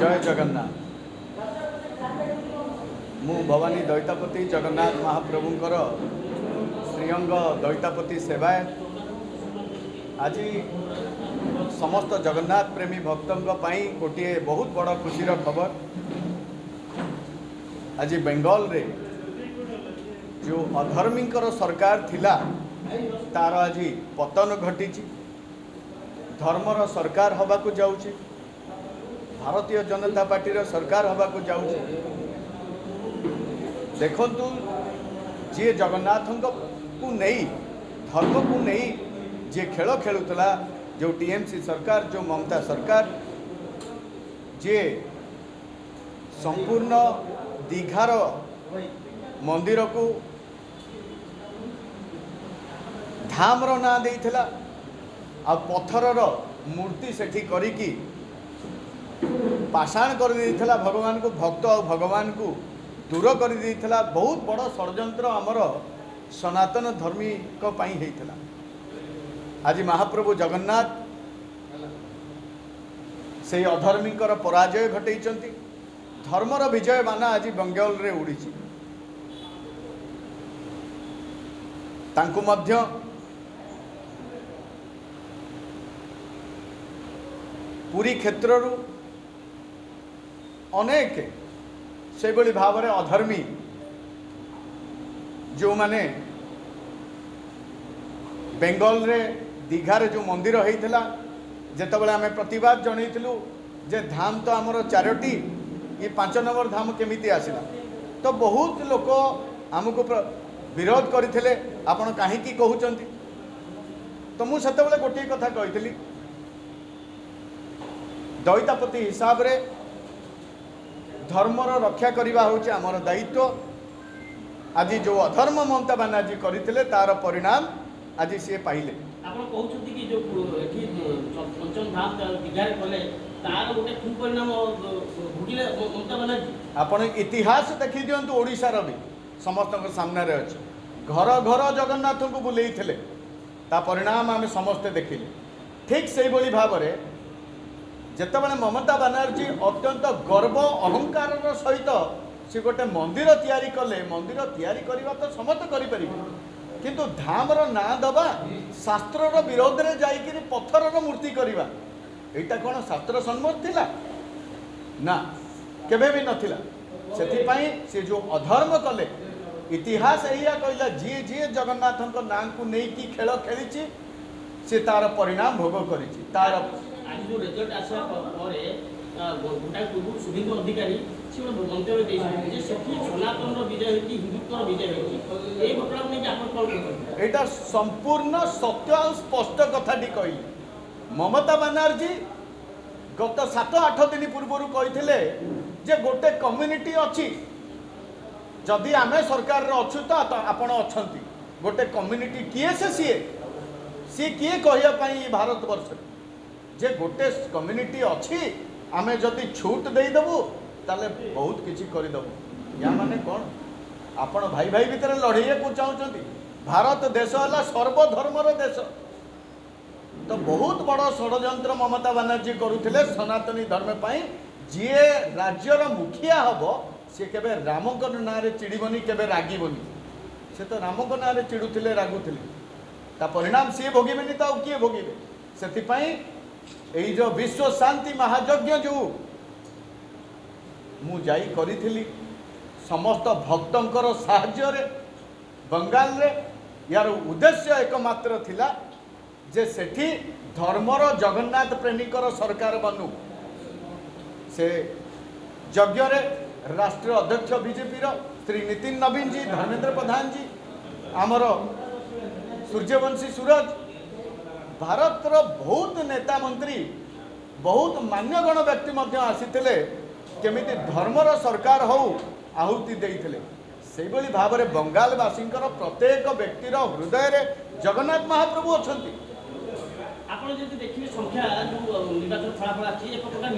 जय जगन्नाथ। मु भवानी दैतापति जगन्नाथ महाप्रभुंकर श्रीअंग दैतापति सेवायत आज समस्त जगन्नाथ प्रेमी भक्तों गोटे बहुत बड़ खुशीर खबर। आज बेंगल रे जो अधर्मींकर सरकार थिला तार आज पतन घटी, धर्मर सरकार हवाकू जाउची, भारतीय जनता पार्टी सरकार हवाकू जाउची। देखंतु जी जगन्नाथ को नहीं, धर्म को नहीं जी खेल खेलुला, जो टीएमसी सरकार, जो ममता सरकार, जी संपूर्ण दीघार मंदिर को धामर ना देइथिला आ पत्थरर मूर्ति सेठी करिकी पाषाण कर देइथिला, भगवान को भक्त और भगवान को दूर कर देइथिला। बहुत बड़ षड्यंत्र आमर सनातन धर्मी को पाई हेइथिला। आज महाप्रभु जगन्नाथ से अधर्मीकर पराजय घटेइचंती, धर्मर विजय बाना आज बंगाल रे उड़ीची। तांकु मध्य पूरी क्षेत्रु अनेक से बड़ी भाव में अधर्मी जो माने बेंगल रे दीघार जो मंदिर होता जितेबाला आम प्रतिवाद जनइलु जे धाम तो आमर चारोटी, ये 5 नंबर धाम केमिति आसिला, तो बहुत लोक आमको विरोध करते आपण कहीं कहते। तो मुझे गोटे कथा कही, दैतापति हिसाब रे धर्मर रक्षा करवा होचे आमर दायित्व। आज जो अधर्म ममता बानार्जी करते तार परिणाम आज सी पाइले। आपण कहउछथि कि जो एठी पंचम धाम दीघारे कले तार गोटे कुपरिणाम भुगिले ममता बानार्जी। आपण इतिहास देखि दियंतु, ओडिसा रो भी समस्त सामने रे अछि। घर घर जगन्नाथ को बुलेइथिले, ता परिणाम आमे समस्त देखिले। ठीक सेही बळी भाव रे जेतेबेले ममता बानार्जी अत्यंत गर्व अहंकार सहित से गोटे मंदिर तैयारी कले, मंदिर तैयारी करवा तो समस्त करें, किंतु धामर ना दबा, शास्त्रर विरोध में जाइए पत्थरर मूर्ति करवा, यहाँ कौन शास्त्र सम्मत थिला ना, केबे भी नथिला। सेथिपाई से जो अधर्म कले, इतिहास एया कहला जी जी जगन्नाथ ना को नहीं खेल खेली से तार परिणाम भोग करिछि। तार आज जो रिजल्ट आसा परे गोटा पूर्व सुधीर अधिकारी से मंतव्य देइछन जे सेठी सनातन विजय होती, हिंदुत्व विजय होती, ए घटना में आपण कोन कहते? एटा संपूर्ण सत्य और स्पष्ट कथाटी कहली। ममता बानार्जी गत 7-8 दिन पूर्व कहते जे गोटे कम्युनिटी अच्छी, जदि आमे सरकार रे अच्छु तो आपण अछंती, गोटे कम्युनिटी किए से सी किए कहया पाई भारत वर्ष जे गोटे कम्युनिटी अच्छी, आमे जदि छूट दे देबु ताले बहुत किछि करि देबु। या माने कोन आपण भाई भाई भितर लड़ाई को चाहते? भारत देश है सर्वधर्मर देश, तो बहुत बड़ षड्यंत्र ममता बानार्जी करुथिले सनातनी धर्म पाई। जी राज्यर मुखिया हम सी केबे रामक ना रे चिड़बनी, केबे रागिबनी। से तो रामक ना रे चिड़ुथिले, रागुथिले, ता परिणाम सी भोगिबेनी तो किए भोगिबे। सेथिपाई एई जो विश्व शांति महायज्ञ जो मु जाई करिथिली समस्त भक्तंकर साहाय्य रे बंगाल रे, यार उद्देश्य एकमात्र थिला जे सेठी धर्मर जगन्नाथ प्रेमीकर सरकार बनू। से यज्ञ रे राष्ट्रीय अध्यक्ष बीजेपी श्री नितिन नवीन जी, धर्मेंद्र प्रधान जी, आमर सूर्यवंशी सूरज, भारतर बहुत नेता मंत्री, बहुत मान्यगण व्यक्ति मध्य आसीथिले केमिति धर्मर सरकार हो आहुति देइथिले। सेबली भाव में बंगालवासींकर प्रत्येक व्यक्तिर हृदय रे जगन्नाथ महाप्रभु अछंती। आपण जदि देखिबे संख्या जो निर्वाचन फलाफल आछि एक प्रकार